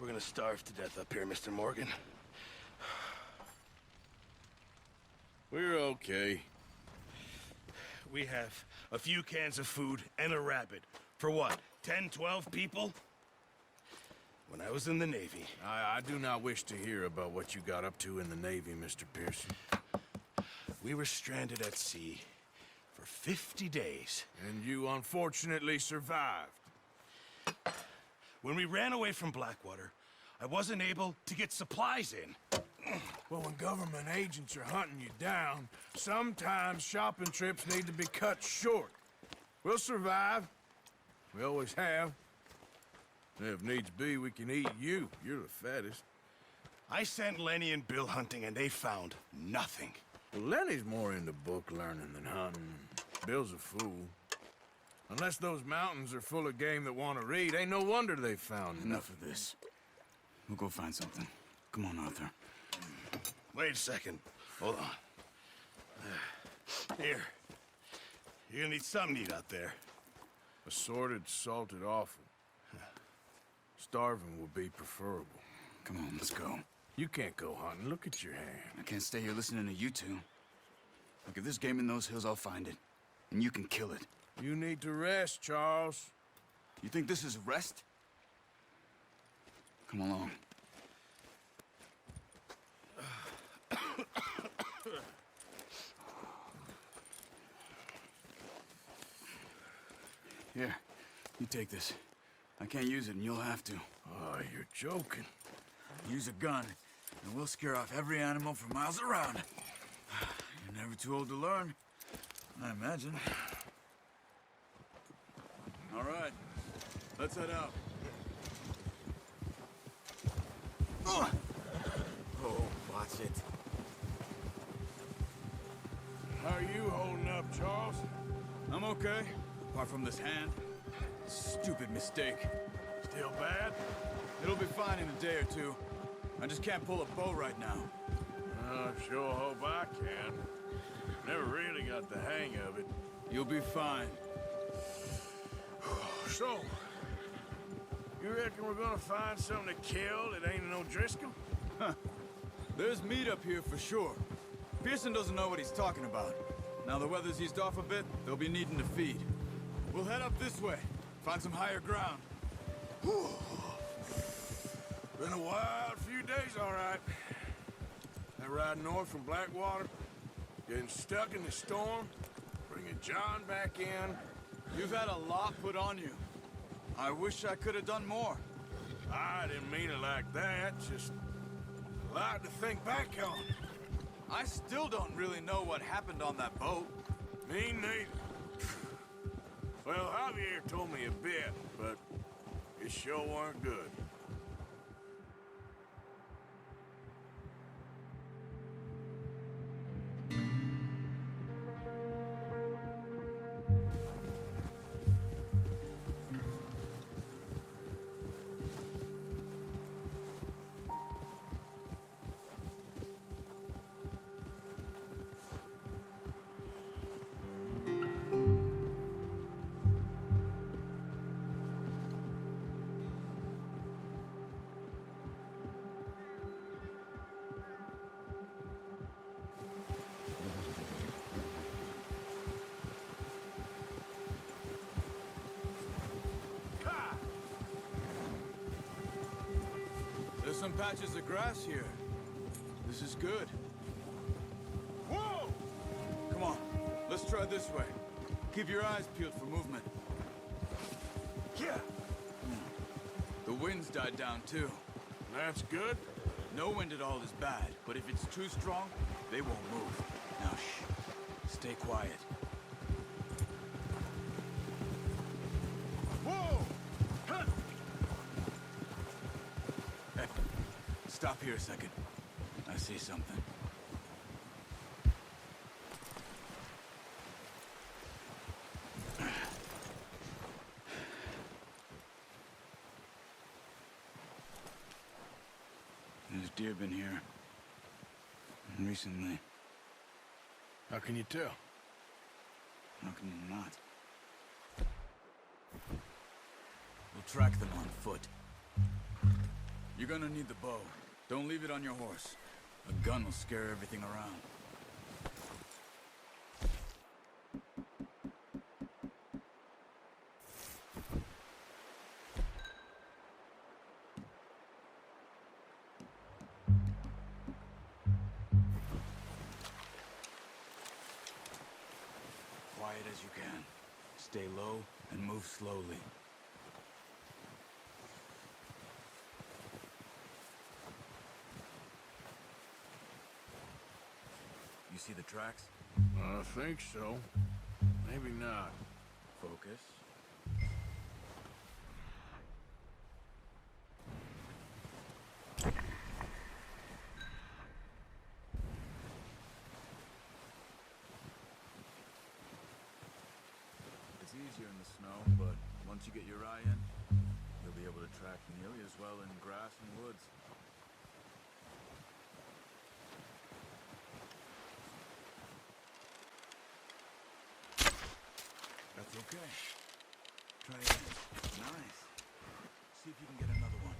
We're gonna starve to death up here, Mr. Morgan. We're okay. We have a few cans of food and a rabbit. For what, 10, 12 people? When I was in the Navy... I do not wish to hear about what you got up to in the Navy, Mr. Pearson. We were stranded at sea for 50 days. And you unfortunately survived. When we ran away from Blackwater, I wasn't able to get supplies in. Well, when government agents are hunting you down, sometimes shopping trips need to be cut short. We'll survive. We always have. If needs be, we can eat you. You're the fattest. I sent Lenny and Bill hunting, and they found nothing. Well, Lenny's more into book learning than hunting. Bill's a fool. Unless those mountains are full of game that want to read, ain't no wonder they found Enough of this. We'll go find something. Come on, Arthur. Wait a second. Hold on. Here. You're gonna need something to eat out there. Assorted, salted offal. Starving would be preferable. Come on, let's go. You can't go hunting. Look at your hand. I can't stay here listening to you two. Look, if there's game in those hills, I'll find it. And you can kill it. You need to rest, Charles. You think this is rest? Come along. Here, you take this. I can't use it, and you'll have to. Oh, you're joking. Use a gun, and we'll scare off every animal for miles around. You're never too old to learn, I imagine. All right, let's head out. Oh, watch it. How are you holding up, Charles? I'm okay, apart from this hand. Stupid mistake. Still bad? It'll be fine in a day or two. I just can't pull a bow right now. I sure hope I can. Never really got the hang of it. You'll be fine. So, you reckon we're gonna find something to kill that ain't no Driscoll? There's meat up here for sure. Pearson doesn't know what he's talking about. Now the weather's eased off a bit, they'll be needing to feed. We'll head up this way, find some higher ground. Whew. Been a wild few days, all right. That ride north from Blackwater, getting stuck in the storm, bringing John back in. You've had a lot put on you. I wish I could have done more. I didn't mean it like that, just a lot to think back on. I still don't really know what happened on that boat. Me neither. Well, Javier told me a bit, but it sure weren't good. There's some patches of grass here. This is good. Whoa! Come on, let's try this way. Keep your eyes peeled for movement. Yeah, The wind's died down too. that's good. No wind at all is bad, but if it's too strong, they won't move. Now shh. Stay quiet. Whoa! Huh. Hey, stop here a second. I see something. There's deer been here. Recently. How can you tell? How can you not? We'll track them on foot. You're gonna need the bow. Don't leave it on your horse. A gun will scare everything around. Quiet as you can. Stay low and move slowly. You see the tracks? I think so. Maybe not. Focus. It's easier in the snow, but once you get your eye in, you'll be able to track nearly as well in grass and woods. That's okay. Try again. Nice. See if you can get another one.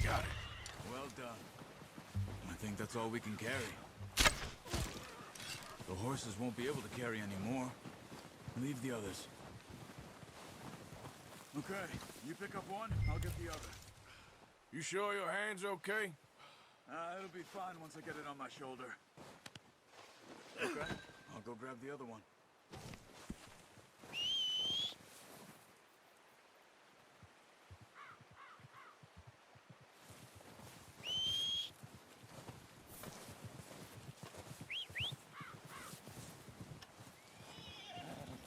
Got it. Well done. I think that's all we can carry. The horses won't be able to carry any more. Leave the others. Okay, you pick up one, I'll get the other. You sure your hand's okay? It'll be fine once I get it on my shoulder. Okay, I'll go grab the other one.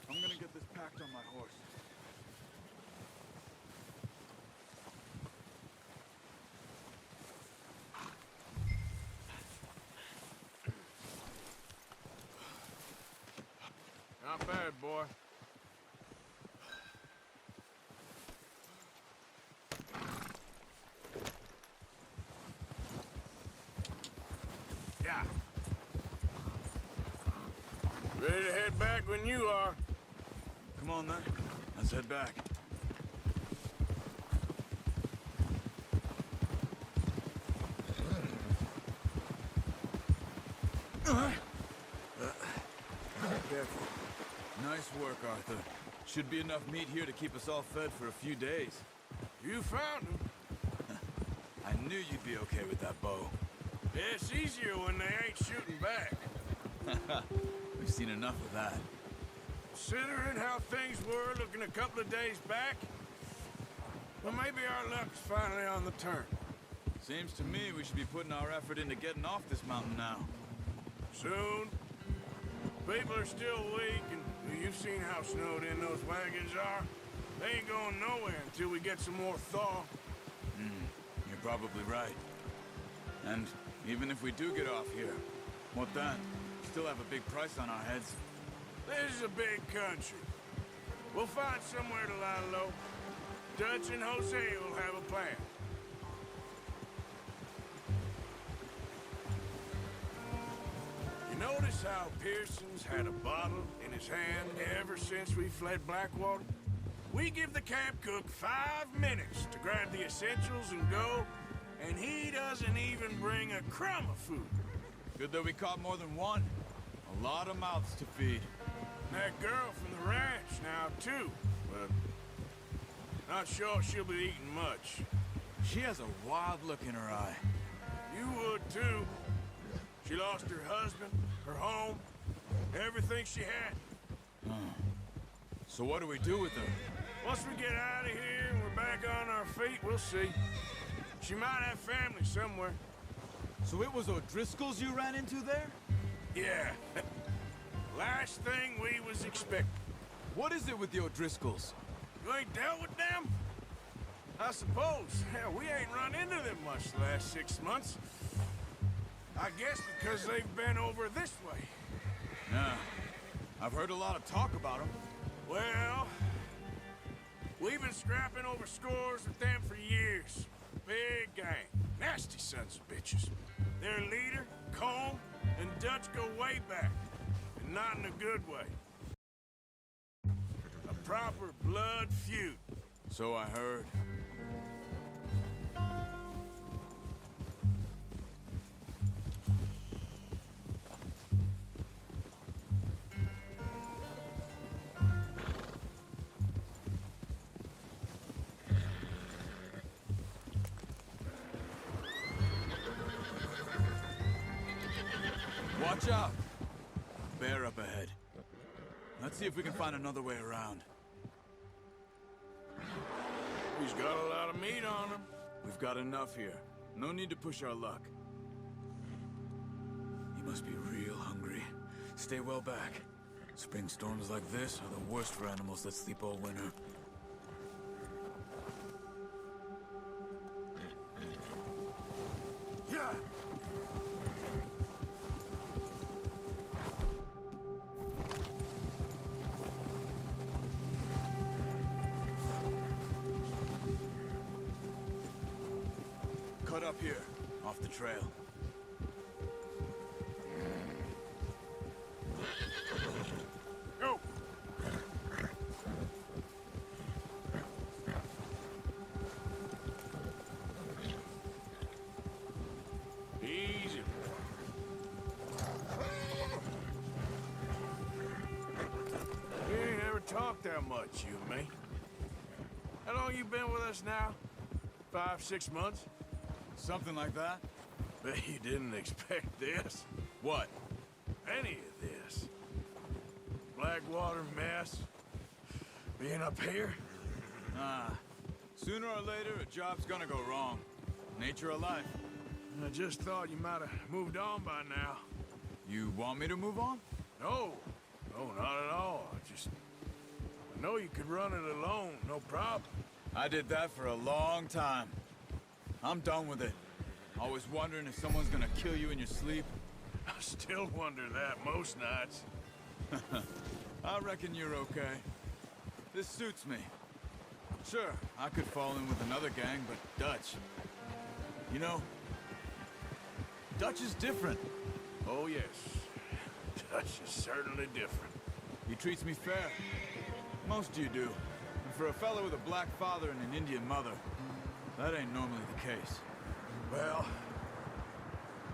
I'm gonna get this packed on my horse. Not bad, boy. Yeah. Ready to head back when you are. Come on then, let's head back. Careful. Nice work, Arthur. Should be enough meat here to keep us all fed for a few days. You found him. I knew you'd be okay with that bow. Yeah, it's easier when they ain't shooting back. We've seen enough of that. Considering how things were looking a couple of days back, well, maybe our luck's finally on the turn. Seems to me we should be putting our effort into getting off this mountain now. Soon. People are still weak, and you've seen how snowed in those wagons are. They ain't going nowhere until we get some more thaw. You're probably right. And even if we do get off here, what then? Still have a big price on our heads. This is a big country. We'll find somewhere to lie low. Dutch and Jose will have a plan. You notice how Pearson's had a bottle in his hand ever since we fled Blackwater? We give the camp cook 5 minutes to grab the essentials and go, and he doesn't even bring a crumb of food. Good that we caught more than one. A lot of mouths to feed. That girl from the ranch now, too, but not sure she'll be eating much. She has a wild look in her eye. You would, too. She lost her husband, her home, everything she had. So what do we do with her? Once we get out of here and we're back on our feet, we'll see. She might have family somewhere. So it was O'Driscoll's you ran into there? Yeah. Last thing we was expecting. What is it with the O'Driscolls? You ain't dealt with them? I suppose. Hell, we ain't run into them much the last 6 months. I guess because they've been over this way. Yeah. I've heard a lot of talk about them. Well, we've been been scrapping over scores with them for years. Big gang. Nasty sons of bitches. Their leader, Colm, and Dutch go way back. And not in a good way. A proper blood feud. So I heard. Watch out! Bear up ahead. Let's see if we can find another way around. He's got a lot of meat on him. We've got enough here. No need to push our luck. He must be real hungry. Stay well back. Spring storms like this are the worst for animals that sleep all winter. Yeah. Cut up here, off the trail. Go. Easy. We ain't ever talked that much, you and me. How long you been with us now? 5, 6 months? Something like that? Bet you didn't expect this. What? Any of this. Blackwater mess. Being up here. Ah. Sooner or later, a job's gonna go wrong. Nature of life. I just thought you might have moved on by now. You want me to move on? No. No, not at all. I know you could run it alone, no problem. I did that for a long time. I'm done with it. Always wondering if someone's gonna kill you in your sleep. I still wonder that most nights. I reckon you're okay. This suits me. Sure, I could fall in with another gang, but Dutch... You know, Dutch is different. Oh, yes. Dutch is certainly different. He treats me fair. Most of you do. And for a fellow with a black father and an Indian mother, that ain't normally the case. Well,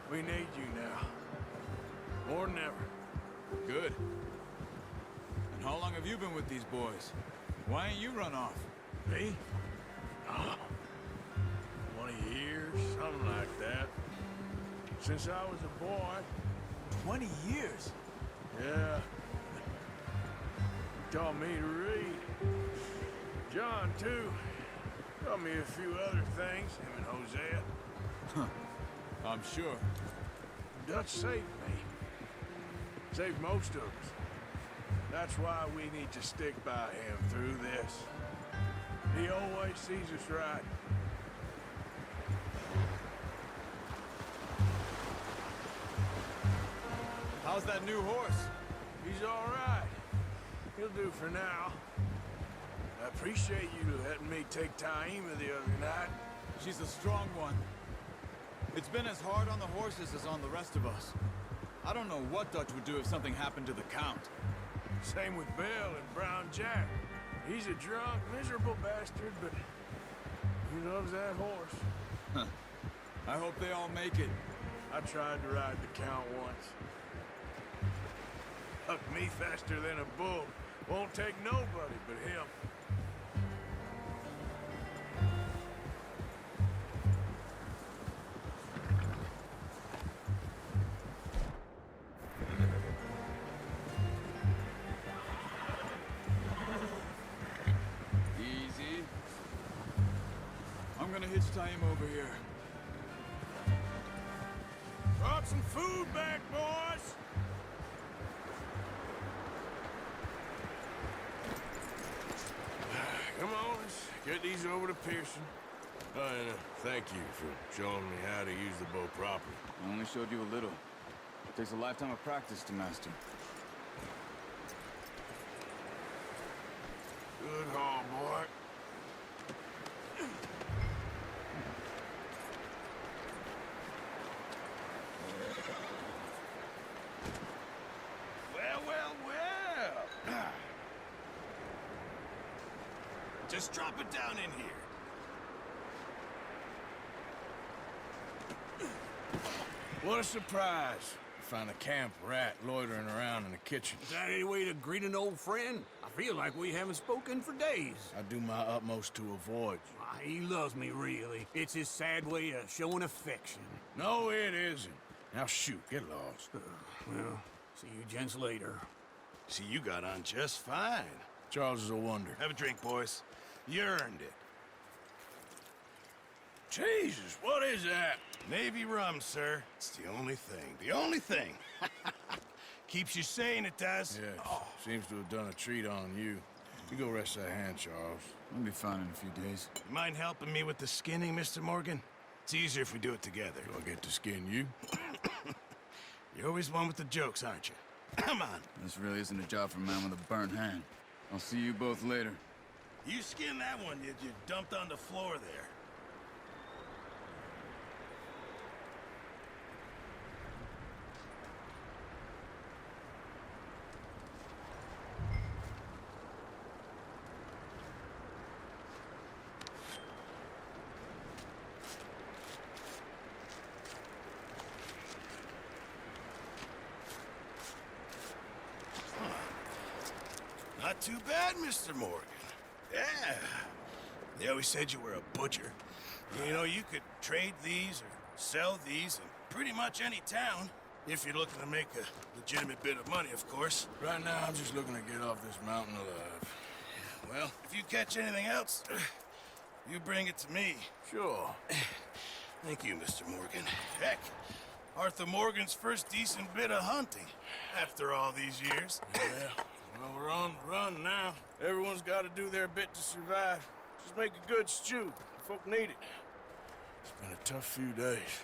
we need you now. More than ever. Good. And how long have you been with these boys? Why ain't you run off? Me? Oh, 20 years, something like that. Since I was a boy. 20 years? Yeah. He taught me to read. John, too. Taught me a few other things, him and Hosea. I'm sure. Dutch saved me. Saved most of us. That's why we need to stick by him through this. He always sees us right. How's that new horse? He's all right. He'll do for now. I appreciate you letting me take Taima the other night. She's a strong one. It's been as hard on the horses as on the rest of us. I don't know what Dutch would do if something happened to the Count. Same with Bill and Brown Jack. He's a drunk, miserable bastard, but he loves that horse. I hope they all make it. I tried to ride the Count once. Hucked me faster than a bull. Won't take nobody but him. Easy. I'm gonna hitch Taima over here. Brought some food back, boys! Come on, let's get these over to Pearson. And thank you for showing me how to use the bow properly. I only showed you a little. It takes a lifetime of practice to master. Good haul, boy. Just drop it down in here. What a surprise. Find a camp rat loitering around in the kitchen. Is that any way to greet an old friend? I feel like we haven't spoken for days. I do my utmost to avoid you. Why, he loves me, really. It's his sad way of showing affection. No, it isn't. Now shoot, get lost. Well, see you gents later. See, you got on just fine. Charles is a wonder. Have a drink, boys. You earned it. Jesus, what is that? Navy rum, sir. It's the only thing. The only thing. Keeps you sane, it does. Yes, seems to have done a treat on you. You go rest that hand, Charles. I'll be fine in a few days. You mind helping me with the skinning, Mr. Morgan? It's easier if we do it together. Do I get to skin you? You're always one with the jokes, aren't you? Come on. This really isn't a job for a man with a burnt hand. I'll see you both later. You skinned that one you dumped on the floor there. Not too bad, Mr. Morgan. Yeah. They always said you were a butcher. You know, you could trade these or sell these in pretty much any town. If you're looking to make a legitimate bit of money, of course. Right now, I'm just looking to get off this mountain alive. Well, if you catch anything else, you bring it to me. Sure. Thank you, Mr. Morgan. Heck, Arthur Morgan's first decent bit of hunting after all these years. Yeah. Well, we're on the run now. Everyone's got to do their bit to survive. Just make a good stew. Folk need it. It's been a tough few days.